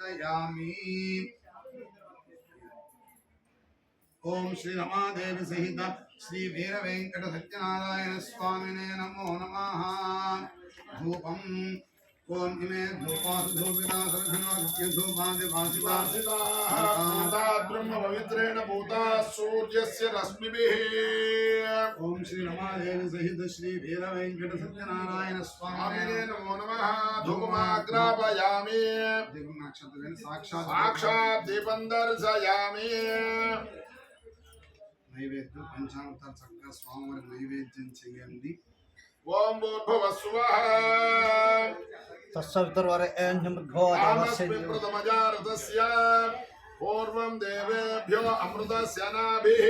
समर्पयामि। ओम श्री रमादेवी सहित श्री वीर वेंकट सत्यनारायण स्वामिने नमो नमः। धूपम ओम इमे धूपाधूपिता सर्वधूपादिवासिता ब्रह्म पवित्रेण भूता सूर्यस्य रश्मिभिः। ओम श्री रमादेवी सहित श्री वीर वेंकट सत्यनारायण स्वामिने नमो नमः। धूपमाग्रापयामि। दीपं नक्षत्र साक्षात् दीपं दर्शयामि। नैवेद्యం పంచామృతాలు చక్కగా స్వామివారి నైవేద్యం చేయండి. ఓం భూర్భువస్సువః తస్సవితుర్వరేణ్యం భర్గో దేవస్య ప్రథమజాతస్య పూర్వం దేవేభ్యో అమృతస్య నాభిః.